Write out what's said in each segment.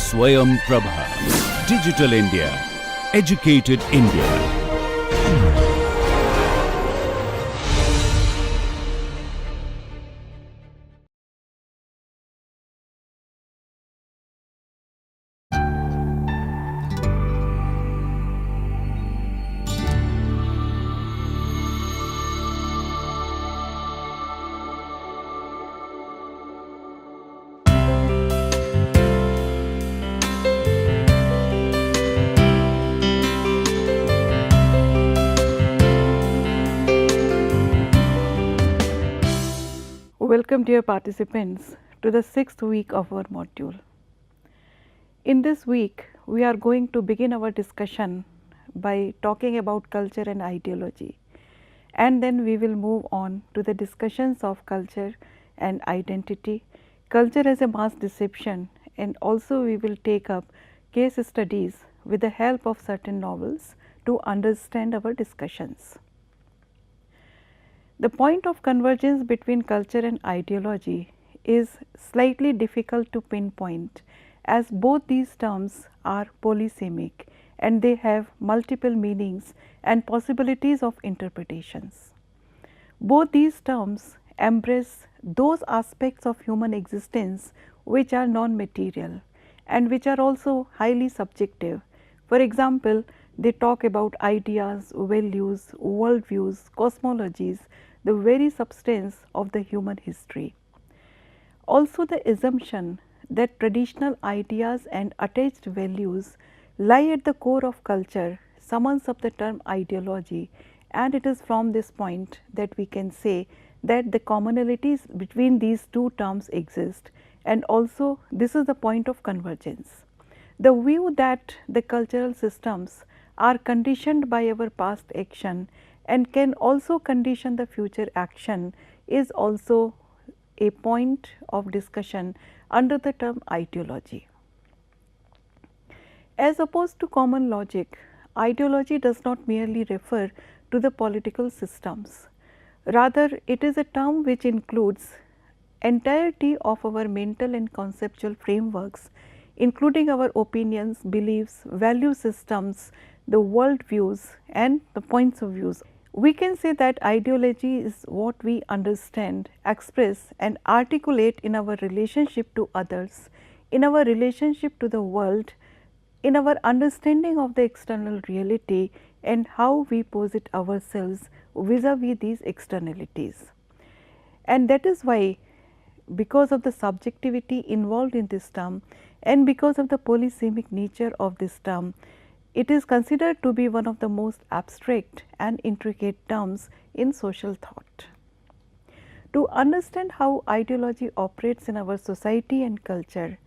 Swayam Prabha. Digital India. Educated India. Welcome dear participants to the 6th week of our module. In this week, we are going to begin our discussion by talking about culture and ideology, and then we will move on to the discussions of culture and identity, culture as a mass deception, and also we will take up case studies with the help of certain novels to understand our discussions. The point of convergence between culture and ideology is slightly difficult to pinpoint, as both these terms are polysemic and they have multiple meanings and possibilities of interpretations. Both these terms embrace those aspects of human existence which are non-material and which are also highly subjective. For example, they talk about ideas, values, worldviews, cosmologies, the very substance of the human history. Also, the assumption that traditional ideas and attached values lie at the core of culture summons up the term ideology, and it is from this point that we can say that the commonalities between these two terms exist, and also this is the point of convergence. The view that the cultural systems are conditioned by our past action and can also condition the future action is also a point of discussion under the term ideology. As opposed to common logic, ideology does not merely refer to the political systems. Rather, it is a term which includes entirety of our mental and conceptual frameworks, including our opinions, beliefs, value systems, the world views and the points of views. We can say that ideology is what we understand, express and articulate in our relationship to others, in our relationship to the world, in our understanding of the external reality and how we posit ourselves vis-a-vis these externalities. And that is why, because of the subjectivity involved in this term and because of the polysemic nature of this term, it is considered to be one of the most abstract and intricate terms in social thought. To understand how ideology operates in our society and culture,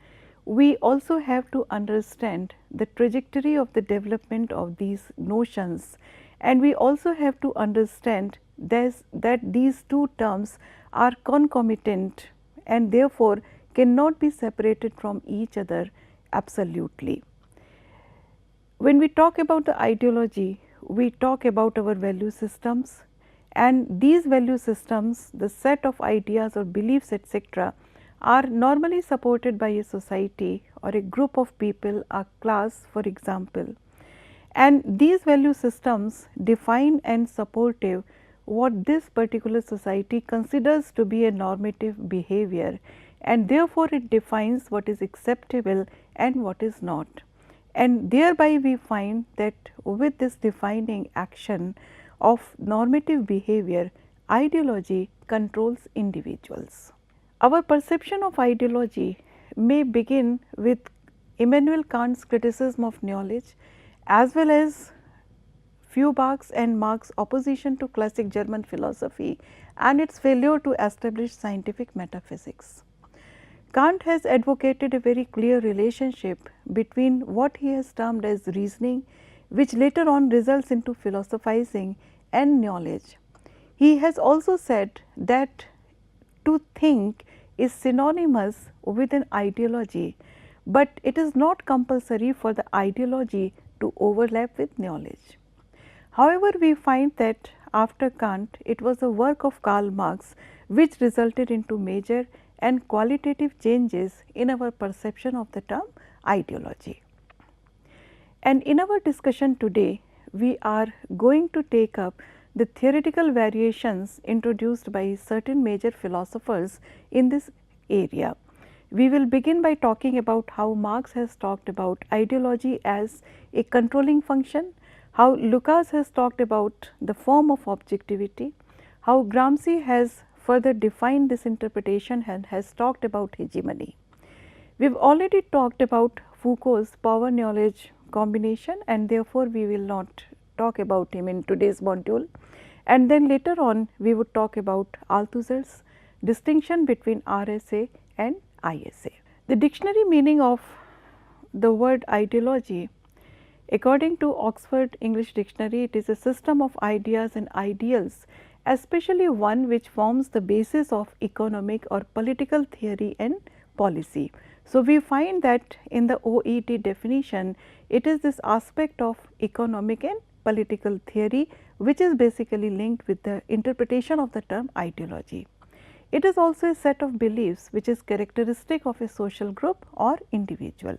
we also have to understand the trajectory of the development of these notions, and we also have to understand that these two terms are concomitant and therefore cannot be separated from each other absolutely. When we talk about the ideology, we talk about our value systems, and these value systems, the set of ideas or beliefs etc., are normally supported by a society or a group of people, a class for example. And these value systems define and supportive what this particular society considers to be a normative behavior, and therefore it defines what is acceptable and what is not. And thereby we find that with this defining action of normative behavior, ideology controls individuals. Our perception of ideology may begin with Immanuel Kant's criticism of knowledge, as well as Feuerbach's and Marx's opposition to classic German philosophy and its failure to establish scientific metaphysics. Kant has advocated a very clear relationship between what he has termed as reasoning, which later on results into philosophizing, and knowledge. He has also said that to think is synonymous with an ideology, but it is not compulsory for the ideology to overlap with knowledge. However, we find that after Kant, it was the work of Karl Marx which resulted into major and qualitative changes in our perception of the term ideology. And in our discussion today, we are going to take up the theoretical variations introduced by certain major philosophers in this area. We will begin by talking about how Marx has talked about ideology as a controlling function, how Lucas has talked about the form of objectivity, how Gramsci has further defined this interpretation and has talked about hegemony. We have already talked about Foucault's power knowledge combination, and therefore, we will not talk about him in today's module. And then later on we would talk about Althusser's distinction between RSA and ISA. The dictionary meaning of the word ideology, according to Oxford English Dictionary, it is a system of ideas and ideals, especially one which forms the basis of economic or political theory and policy. So, we find that in the OET definition, it is this aspect of economic and political theory which is basically linked with the interpretation of the term ideology. It is also a set of beliefs which is characteristic of a social group or individual.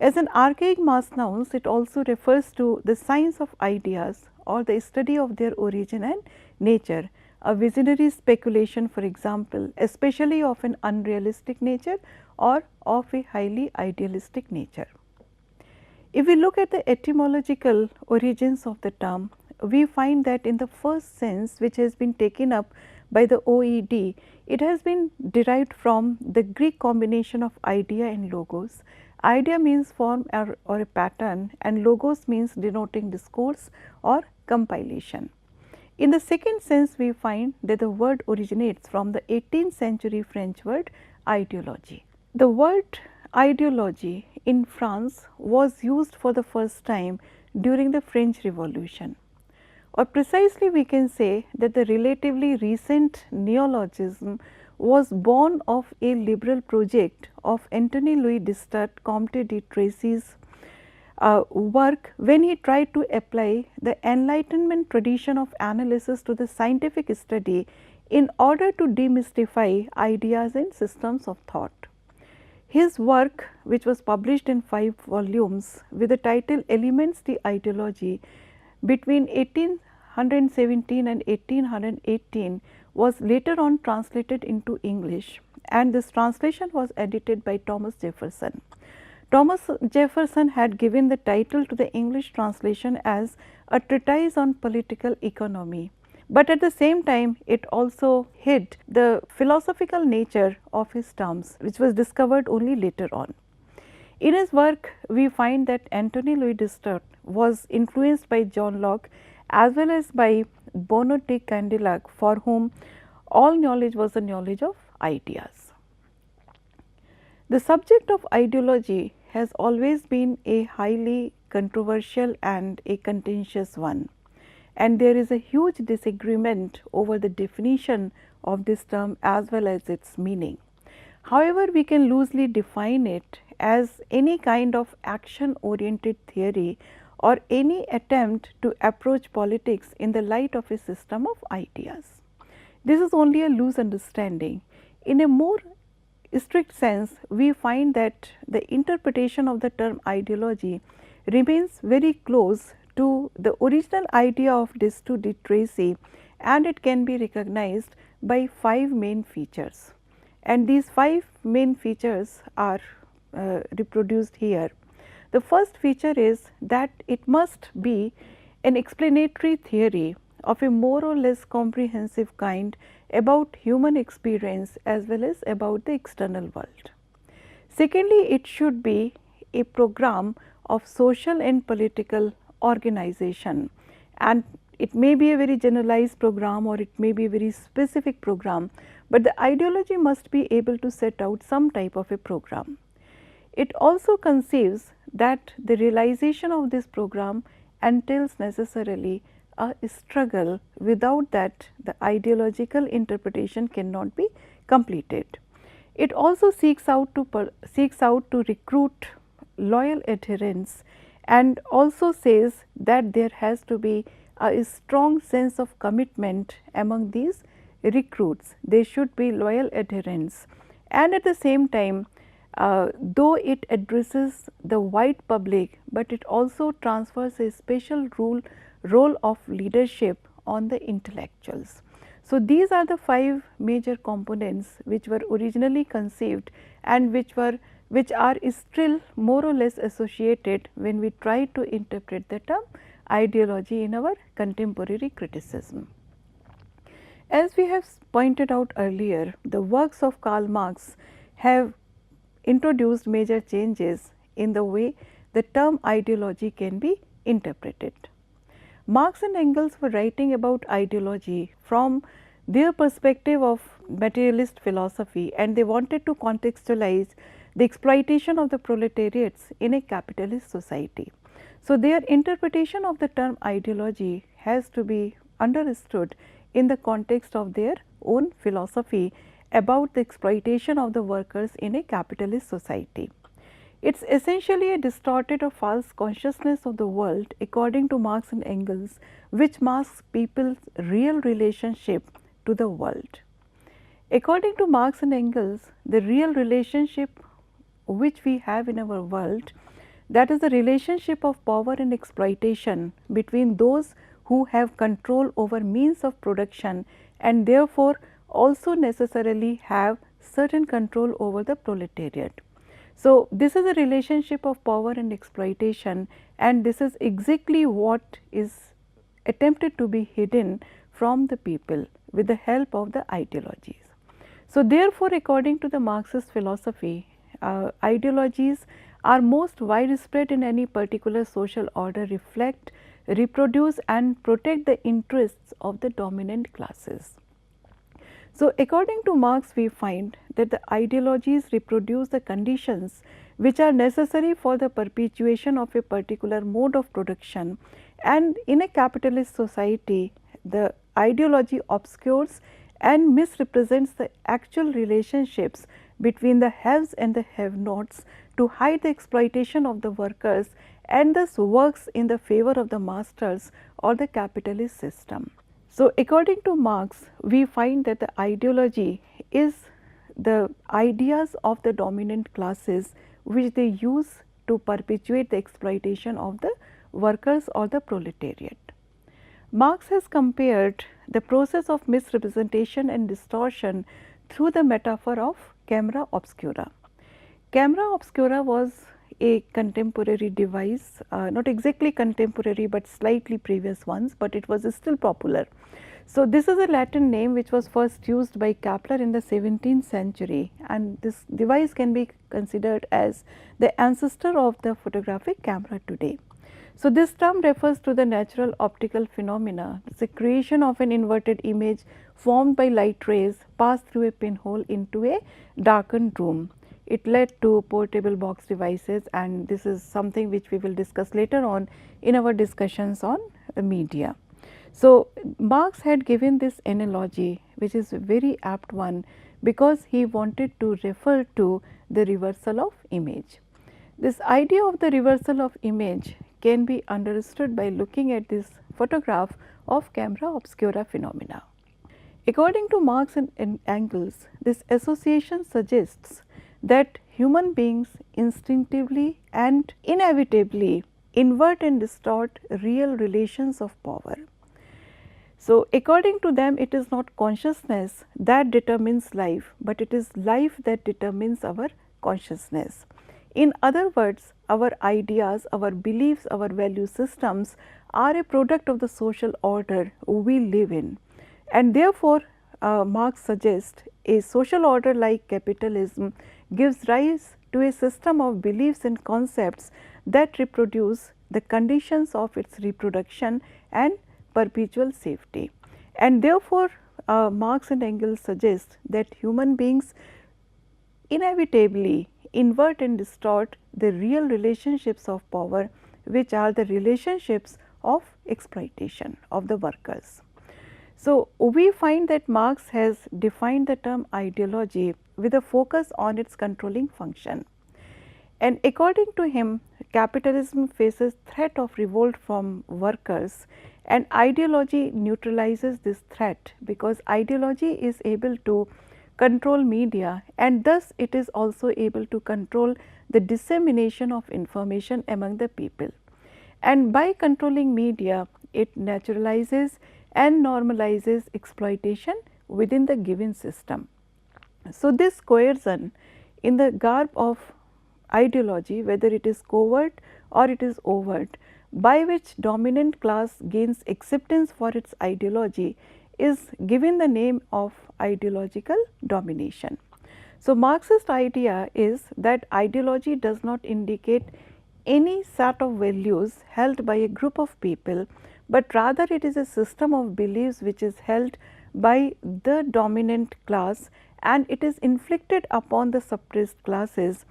As an archaic mass nouns, it also refers to the science of ideas or the study of their origin and nature, a visionary speculation, for example, especially of an unrealistic nature or of a highly idealistic nature. If we look at the etymological origins of the term, we find that in the first sense which has been taken up by the OED, it has been derived from the Greek combination of idea and logos. Idea means form or a pattern, and logos means denoting discourse or compilation. In the second sense, we find that the word originates from the 18th century French word ideology. The word ideology in France was used for the first time during the French Revolution, or precisely we can say that the relatively recent neologism was born of a liberal project of Anthony Louis Descartes Comte de Tracy's work when he tried to apply the Enlightenment tradition of analysis to the scientific study in order to demystify ideas and systems of thought. His work, which was published in 5 volumes with the title Elements de Ideologie between 1817 and 1818, was later on translated into English, and this translation was edited by Thomas Jefferson. Thomas Jefferson had given the title to the English translation as A Treatise on Political Economy, but at the same time it also hid the philosophical nature of his terms, which was discovered only later on. In his work, we find that Anthony Louis Descartes was influenced by John Locke as well as by Bernard de Candillac, for whom all knowledge was the knowledge of ideas. The subject of ideology has always been a highly controversial and a contentious one, and there is a huge disagreement over the definition of this term as well as its meaning. However, we can loosely define it as any kind of action oriented theory or any attempt to approach politics in the light of a system of ideas. This is only a loose understanding. In a more strict sense, we find that the interpretation of the term ideology remains very close to the original idea of Destutt de Tracy, and it can be recognized by 5 main features, and these 5 main features are reproduced here. The first feature is that it must be an explanatory theory of a more or less comprehensive kind about human experience as well as about the external world. Secondly, it should be a program of social and political organization, and it may be a very generalized program or it may be a very specific program, but the ideology must be able to set out some type of a program. It also conceives that the realization of this program entails necessarily a struggle. Without that, the ideological interpretation cannot be completed. It also seeks out to recruit loyal adherents, and also says that there has to be a strong sense of commitment among these recruits. They should be loyal adherents, and at the same time though it addresses the wide public, but it also transfers a special role of leadership on the intellectuals. So, these are the 5 major components which were originally conceived and which are still more or less associated when we try to interpret the term ideology in our contemporary criticism. As we have pointed out earlier, the works of Karl Marx have introduced major changes in the way the term ideology can be interpreted. Marx and Engels were writing about ideology from their perspective of materialist philosophy, and they wanted to contextualize the exploitation of the proletariats in a capitalist society. So, their interpretation of the term ideology has to be understood in the context of their own philosophy about the exploitation of the workers in a capitalist society. It is essentially a distorted or false consciousness of the world according to Marx and Engels, which masks people's real relationship to the world. According to Marx and Engels, the real relationship which we have in our world, that is the relationship of power and exploitation between those who have control over means of production and therefore also necessarily have certain control over the proletariat. So, this is a relationship of power and exploitation, and this is exactly what is attempted to be hidden from the people with the help of the ideologies. So, therefore, according to the Marxist philosophy, ideologies are most widespread in any particular social order, reflect, reproduce and protect the interests of the dominant classes. So, according to Marx, we find that the ideologies reproduce the conditions which are necessary for the perpetuation of a particular mode of production, and in a capitalist society, the ideology obscures and misrepresents the actual relationships between the haves and the have-nots to hide the exploitation of the workers, and thus works in the favor of the masters or the capitalist system. So, according to Marx, we find that the ideology is the ideas of the dominant classes which they use to perpetuate the exploitation of the workers or the proletariat. Marx has compared the process of misrepresentation and distortion through the metaphor of camera obscura. Camera obscura was a contemporary device, not exactly contemporary, but slightly previous ones, but it was still popular. So, this is a Latin name which was first used by Kepler in the 17th century, and this device can be considered as the ancestor of the photographic camera today. So, this term refers to the natural optical phenomena. It is the creation of an inverted image formed by light rays passed through a pinhole into a darkened room. It led to portable box devices, and this is something which we will discuss later on in our discussions on media. So, Marx had given this analogy, which is a very apt one, because he wanted to refer to the reversal of image. This idea of the reversal of image can be understood by looking at this photograph of camera obscura phenomena. According to Marx and Engels, this association suggests that human beings instinctively and inevitably invert and distort real relations of power. So, according to them, it is not consciousness that determines life, but it is life that determines our consciousness. In other words, our ideas, our beliefs, our value systems are a product of the social order we live in, and therefore, Marx suggests a social order like capitalism gives rise to a system of beliefs and concepts that reproduce the conditions of its reproduction and perpetual safety. And therefore, Marx and Engels suggest that human beings inevitably invert and distort the real relationships of power, which are the relationships of exploitation of the workers. So, we find that Marx has defined the term ideology with a focus on its controlling function, and according to him, capitalism faces threat of revolt from workers, and ideology neutralizes this threat, because ideology is able to control media, and thus it is also able to control the dissemination of information among the people. And by controlling media, it naturalizes and normalizes exploitation within the given system. So, this coercion in the garb of ideology, whether it is covert or it is overt, by which dominant class gains acceptance for its ideology, is given the name of ideological domination. So, Marxist idea is that ideology does not indicate any set of values held by a group of people, but rather it is a system of beliefs which is held by the dominant class, and it is inflicted upon the suppressed classes.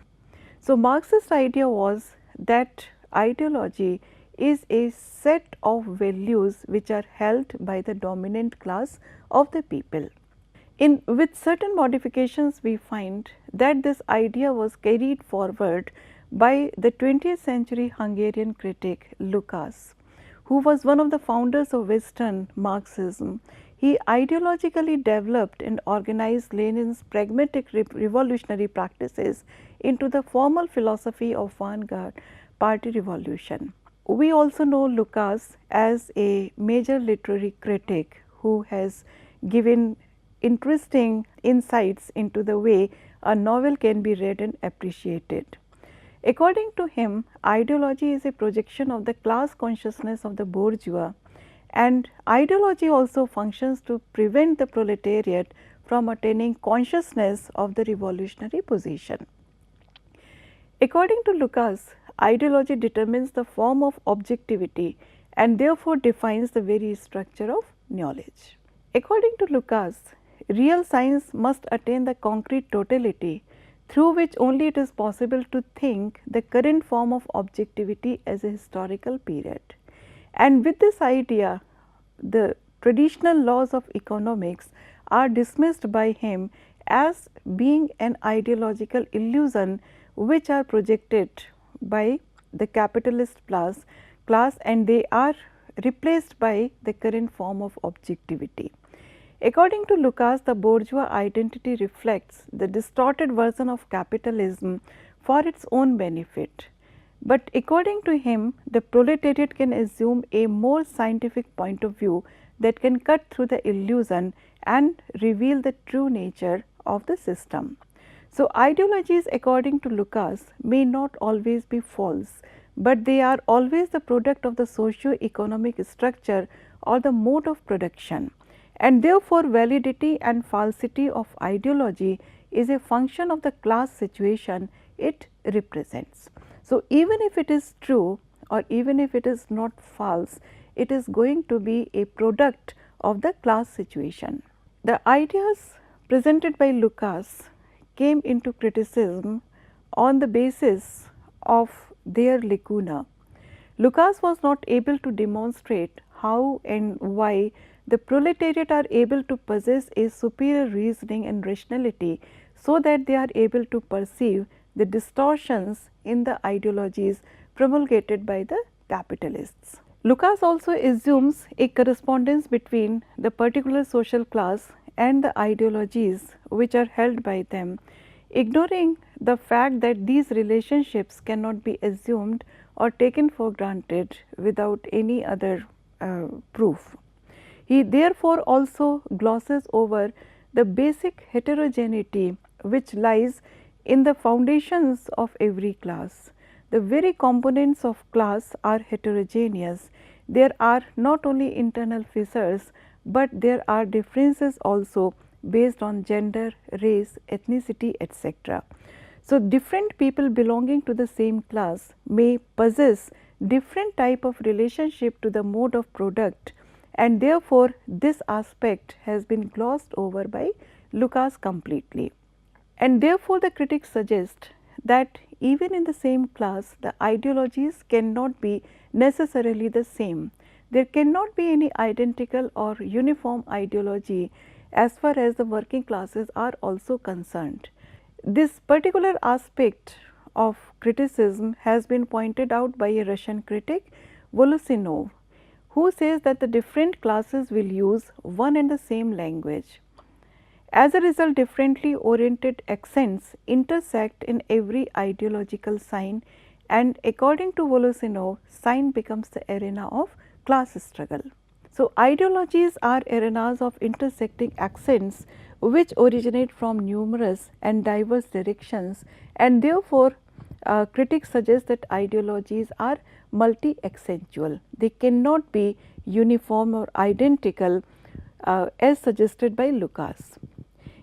So, Marxist idea was that ideology is a set of values which are held by the dominant class of the people. With certain modifications, we find that this idea was carried forward by the 20th century Hungarian critic Lukács, who was one of the founders of Western Marxism. He ideologically developed and organized Lenin's pragmatic revolutionary practices into the formal philosophy of vanguard party revolution. We also know Lukács as a major literary critic who has given interesting insights into the way a novel can be read and appreciated. According to him, ideology is a projection of the class consciousness of the bourgeois, and ideology also functions to prevent the proletariat from attaining consciousness of the revolutionary position. According to Lukács, ideology determines the form of objectivity and therefore defines the very structure of knowledge. According to Lukács, real science must attain the concrete totality through which only it is possible to think the current form of objectivity as a historical period. And with this idea, the traditional laws of economics are dismissed by him as being an ideological illusion which are projected by the capitalist class, and they are replaced by the current form of objectivity. According to Lukács, the bourgeois identity reflects the distorted version of capitalism for its own benefit. But according to him, the proletariat can assume a more scientific point of view that can cut through the illusion and reveal the true nature of the system. So, ideologies according to Lukács may not always be false, but they are always the product of the socio-economic structure or the mode of production, and therefore, validity and falsity of ideology is a function of the class situation it represents. So, even if it is true or even if it is not false, it is going to be a product of the class situation. The ideas presented by Lukács came into criticism on the basis of their lacuna. Lukács was not able to demonstrate how and why the proletariat are able to possess a superior reasoning and rationality so that they are able to perceive the distortions in the ideologies promulgated by the capitalists. Lukács also assumes a correspondence between the particular social class and the ideologies which are held by them, ignoring the fact that these relationships cannot be assumed or taken for granted without any other proof. He therefore also glosses over the basic heterogeneity which lies in the foundations of every class. The very components of class are heterogeneous. There are not only internal fissures, but there are differences also based on gender, race, ethnicity, etc. So, different people belonging to the same class may possess different type of relationship to the mode of product, and therefore, this aspect has been glossed over by Lukács completely. And therefore, the critics suggest that even in the same class, the ideologies cannot be necessarily the same. There cannot be any identical or uniform ideology as far as the working classes are also concerned. This particular aspect of criticism has been pointed out by a Russian critic, Volosinov, who says that the different classes will use one and the same language. As a result, differently oriented accents intersect in every ideological sign, and according to Volosinov, sign becomes the arena of class struggle. So, ideologies are arenas of intersecting accents which originate from numerous and diverse directions, and therefore, critics suggest that ideologies are multi-accentual. They cannot be uniform or identical as suggested by Lucas.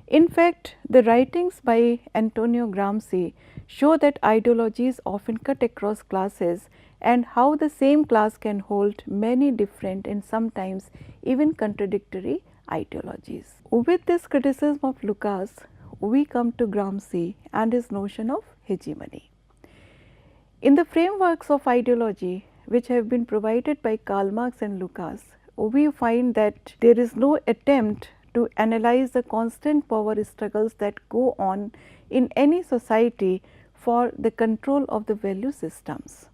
In fact, the writings by Antonio Gramsci show that ideologies often cut across classes and how the same class can hold many different and sometimes even contradictory ideologies. With this criticism of Lucas, we come to Gramsci and his notion of hegemony. In the frameworks of ideology which have been provided by Karl Marx and Lucas, we find that there is no attempt to analyze the constant power struggles that go on in any society for the control of the value systems.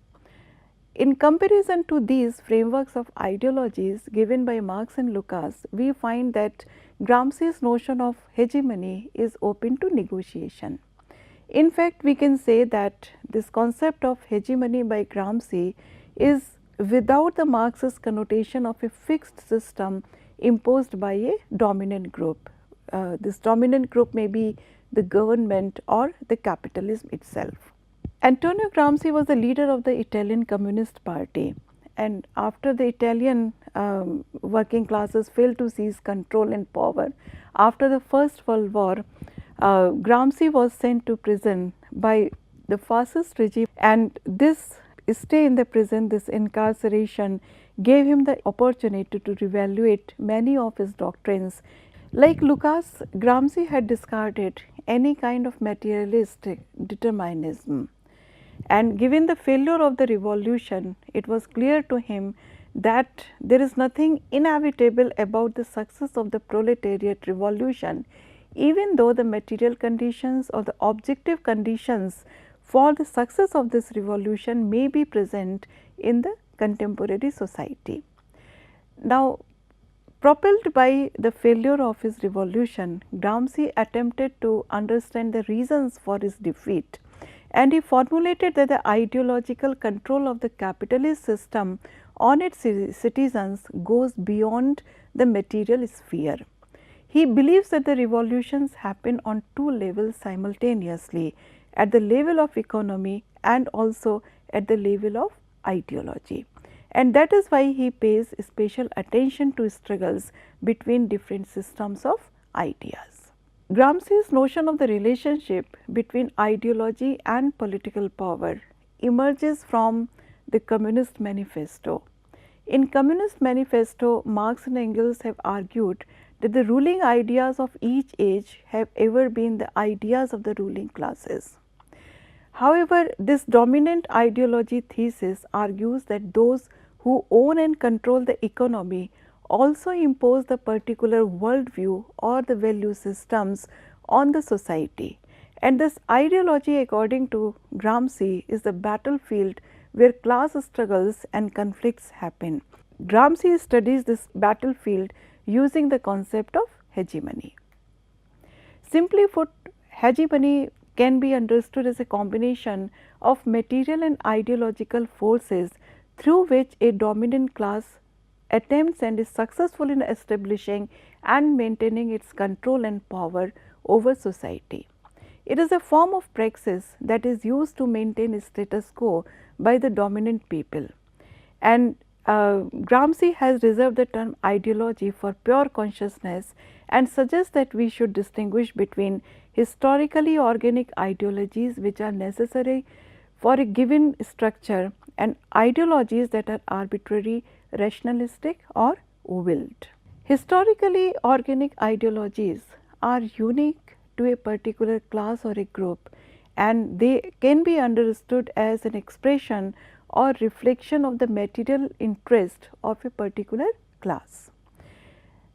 In comparison to these frameworks of ideologies given by Marx and Lucas, we find that Gramsci's notion of hegemony is open to negotiation. In fact, we can say that this concept of hegemony by Gramsci is without the Marxist connotation of a fixed system imposed by a dominant group. This dominant group may be the government or the capitalism itself. Antonio Gramsci was the leader of the Italian Communist Party, and after the Italian working classes failed to seize control and power after the First World War, Gramsci was sent to prison by the fascist regime, and this stay in the prison, this incarceration gave him the opportunity to reevaluate many of his doctrines. Like Lucas, Gramsci had discarded any kind of materialistic determinism, and given the failure of the revolution, it was clear to him that there is nothing inevitable about the success of the proletariat revolution, even though the material conditions or the objective conditions for the success of this revolution may be present in the contemporary society. Now, propelled by the failure of his revolution, Gramsci attempted to understand the reasons for his defeat, and he formulated that the ideological control of the capitalist system on its citizens goes beyond the material sphere. He believes that the revolutions happen on two levels simultaneously, at the level of economy and also at the level of ideology, and that is why he pays special attention to struggles between different systems of ideas. Gramsci's notion of the relationship between ideology and political power emerges from the Communist Manifesto. In Communist Manifesto, Marx and Engels have argued that the ruling ideas of each age have ever been the ideas of the ruling classes. However, this dominant ideology thesis argues that those who own and control the economy also impose the particular worldview or the value systems on the society, and this ideology, according to Gramsci, is the battlefield where class struggles and conflicts happen. Gramsci studies this battlefield using the concept of hegemony. Simply put, hegemony can be understood as a combination of material and ideological forces through which a dominant class attempts and is successful in establishing and maintaining its control and power over society. It is a form of praxis that is used to maintain a status quo by the dominant people, and Gramsci has reserved the term ideology for pure consciousness and suggests that we should distinguish between historically organic ideologies which are necessary for a given structure and ideologies that are arbitrary, rationalistic or willed. Historically organic ideologies are unique to a particular class or a group, and they can be understood as an expression or reflection of the material interest of a particular class.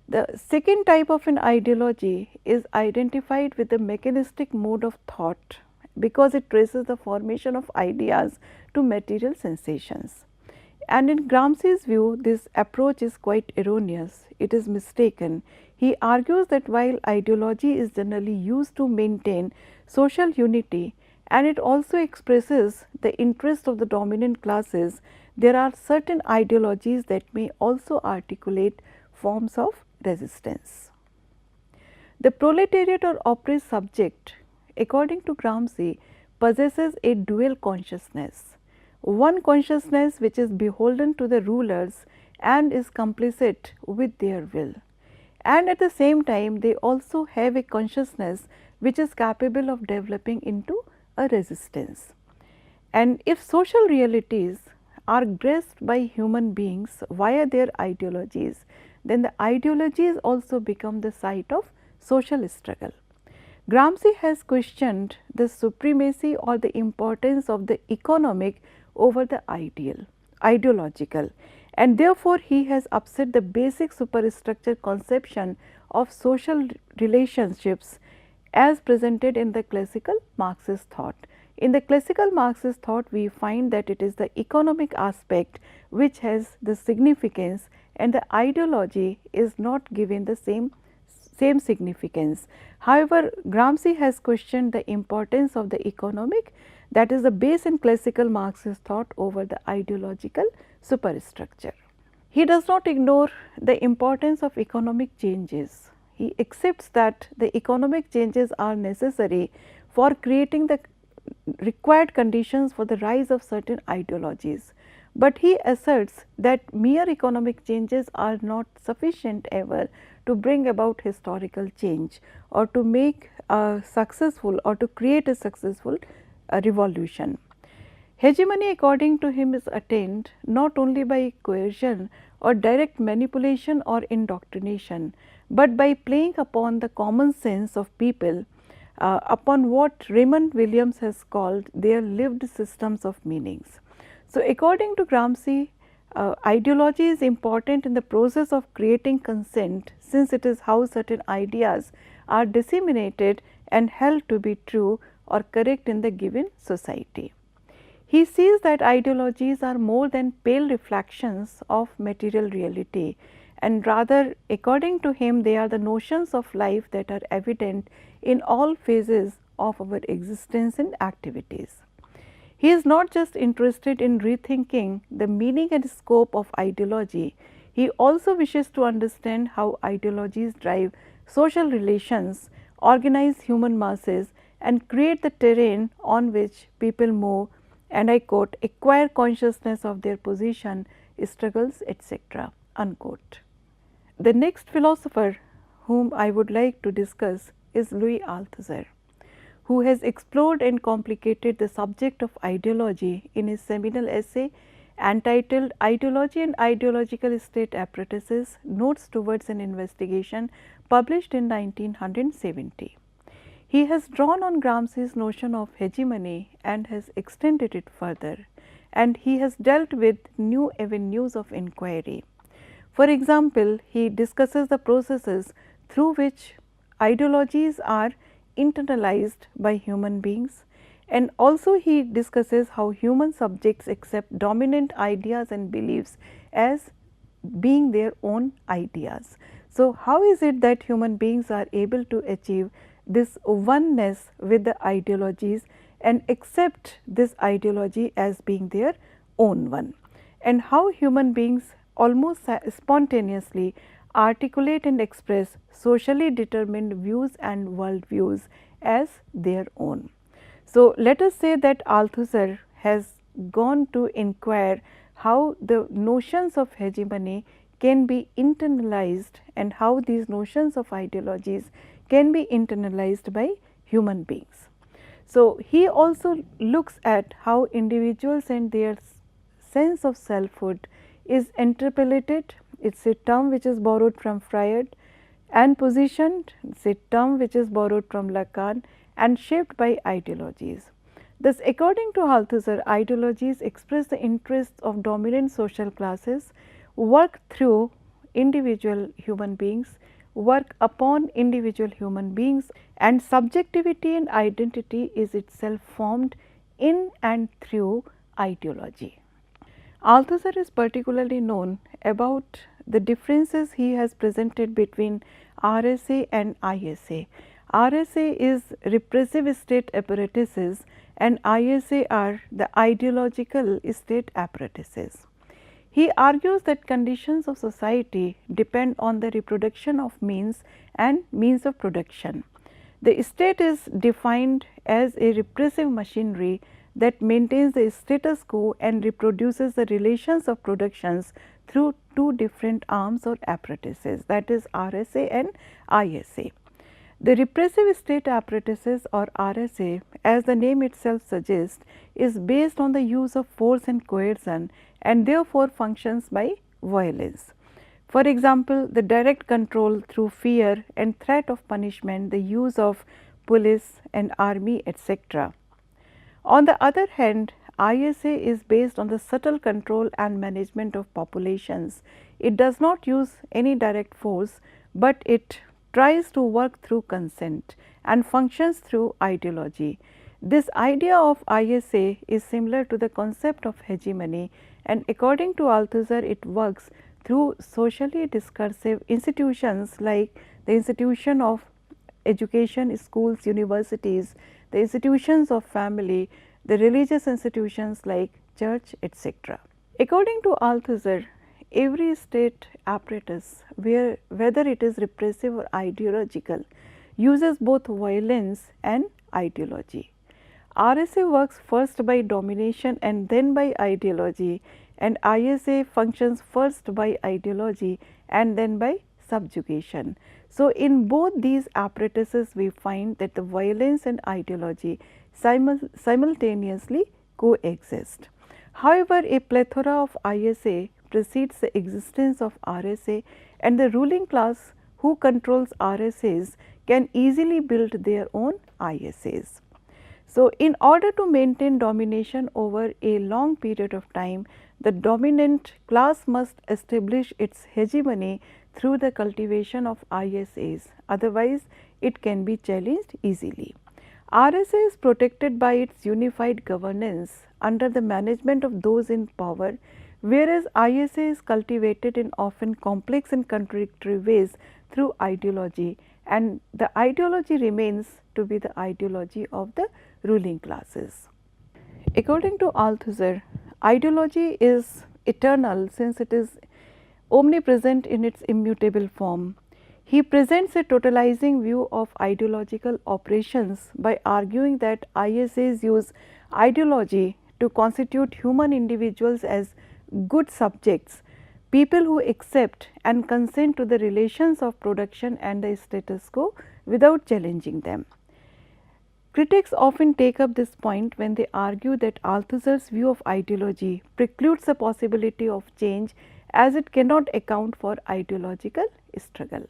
The second type of an ideology is identified with the mechanistic mode of thought because it traces the formation of ideas to material sensations. And in Gramsci's view, this approach is quite erroneous, it is mistaken. He argues that while ideology is generally used to maintain social unity and it also expresses the interest of the dominant classes, there are certain ideologies that may also articulate forms of resistance. The proletariat or oppressed subject, according to Gramsci, possesses a dual consciousness. One consciousness which is beholden to the rulers and is complicit with their will, and at the same time they also have a consciousness which is capable of developing into a resistance. And if social realities are grasped by human beings via their ideologies, then the ideologies also become the site of social struggle. Gramsci has questioned the supremacy or the importance of the economic over the ideological, and therefore he has upset the basic superstructure conception of social relationships as presented in the classical Marxist thought. In the classical Marxist thought, we find that it is the economic aspect which has the significance and the ideology is not given the same significance. However, Gramsci has questioned the importance of the economic, that is the base in classical Marxist thought, over the ideological superstructure. He does not ignore the importance of economic changes. He accepts that the economic changes are necessary for creating the required conditions for the rise of certain ideologies. But he asserts that mere economic changes are not sufficient ever to bring about historical change or to make a successful or to create a successful revolution. Hegemony, according to him, is attained not only by coercion or direct manipulation or indoctrination, but by playing upon the common sense of people, upon what Raymond Williams has called their lived systems of meanings. So, according to Gramsci, ideology is important in the process of creating consent, since it is how certain ideas are disseminated and held to be true or correct in the given society. He sees that ideologies are more than pale reflections of material reality, and rather, according to him, they are the notions of life that are evident in all phases of our existence and activities. He is not just interested in rethinking the meaning and scope of ideology, he also wishes to understand how ideologies drive social relations, organize human masses, and create the terrain on which people move, and I quote, acquire consciousness of their position, struggles, etc. unquote. The next philosopher whom I would like to discuss is Louis Althusser, who has explored and complicated the subject of ideology in his seminal essay entitled Ideology and Ideological State Apparatuses, Notes Towards an Investigation, published in 1970. He has drawn on Gramsci's notion of hegemony and has extended it further, and he has dealt with new avenues of inquiry. For example, he discusses the processes through which ideologies are internalized by human beings, and also he discusses how human subjects accept dominant ideas and beliefs as being their own ideas. So, how is it that human beings are able to achieve this oneness with the ideologies and accept this ideology as being their own one, and how human beings almost spontaneously articulate and express socially determined views and worldviews as their own. So, let us say that Althusser has gone to inquire how the notions of hegemony can be internalized and how these notions of ideologies can be internalized by human beings. So, he also looks at how individuals and their sense of selfhood is interpolated. It is a term which is borrowed from Freud, and positioned, it is a term which is borrowed from Lacan and shaped by ideologies. Thus, according to Althusser, ideologies express the interests of dominant social classes, work through individual human beings, work upon individual human beings, and subjectivity and identity is itself formed in and through ideology. Althusser is particularly known about the differences he has presented between RSA and ISA. RSA is repressive state apparatuses and ISA are the ideological state apparatuses. He argues that conditions of society depend on the reproduction of means and means of production. The state is defined as a repressive machinery that maintains the status quo and reproduces the relations of productions through two different arms or apparatuses, that is RSA and ISA. The repressive state apparatuses or RSA, as the name itself suggests, is based on the use of force and coercion and therefore functions by violence. For example, the direct control through fear and threat of punishment, the use of police and army, etc. On the other hand, ISA is based on the subtle control and management of populations. It does not use any direct force, but it tries to work through consent and functions through ideology. This idea of ISA is similar to the concept of hegemony, and according to Althusser, it works through socially discursive institutions like the institution of education, schools, universities, the institutions of family, the religious institutions like church, etc. According to Althusser, every state apparatus, whether it is repressive or ideological, uses both violence and ideology. RSA works first by domination and then by ideology, and ISA functions first by ideology and then by subjugation. So, in both these apparatuses we find that the violence and ideology simultaneously coexist. However, a plethora of ISA precedes the existence of RSA, and the ruling class who controls RSAs can easily build their own ISAs. So, in order to maintain domination over a long period of time, the dominant class must establish its hegemony through the cultivation of ISAs, otherwise it can be challenged easily. RSA is protected by its unified governance under the management of those in power, whereas ISA is cultivated in often complex and contradictory ways through ideology, and the ideology remains to be the ideology of the ruling classes. According to Althusser, ideology is eternal since it is omnipresent in its immutable form. He presents a totalizing view of ideological operations by arguing that ISAs use ideology to constitute human individuals as good subjects, people who accept and consent to the relations of production and the status quo without challenging them. Critics often take up this point when they argue that Althusser's view of ideology precludes the possibility of change as it cannot account for ideological struggle.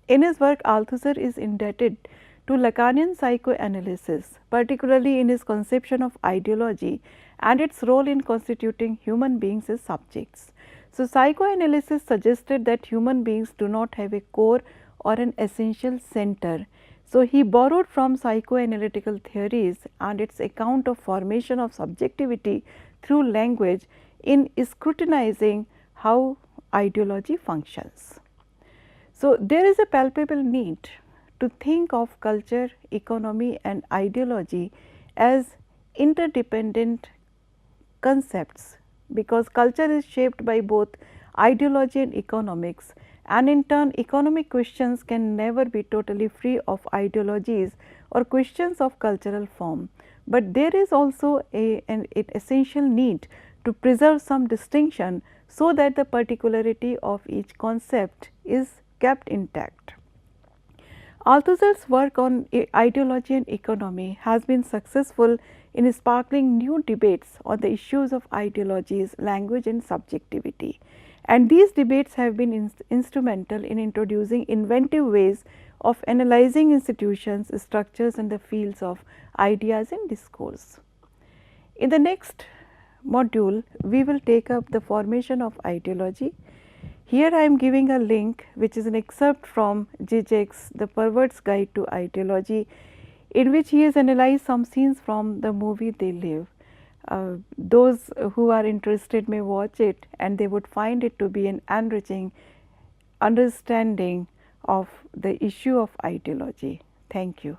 In his work, Althusser is indebted to Lacanian psychoanalysis, particularly in his conception of ideology and its role in constituting human beings as subjects. So, psychoanalysis suggested that human beings do not have a core or an essential center. So, he borrowed from psychoanalytical theories and its account of formation of subjectivity through language in scrutinizing how ideology functions. So, there is a palpable need to think of culture, economy and ideology as interdependent concepts, because culture is shaped by both ideology and economics, and in turn economic questions can never be totally free of ideologies or questions of cultural form. But there is also an essential need to preserve some distinction so that the particularity of each concept is kept intact. Althusser's work on ideology and economy has been successful in sparkling new debates on the issues of ideologies, language and subjectivity. And these debates have been instrumental in introducing inventive ways of analyzing institutions, structures and the fields of ideas and discourse. In the next module, we will take up the formation of ideology. Here I am giving a link which is an excerpt from Zizek's The Pervert's Guide to Ideology, in which he has analyzed some scenes from the movie They Live. Those who are interested may watch it and they would find it to be an enriching understanding of the issue of ideology. Thank you.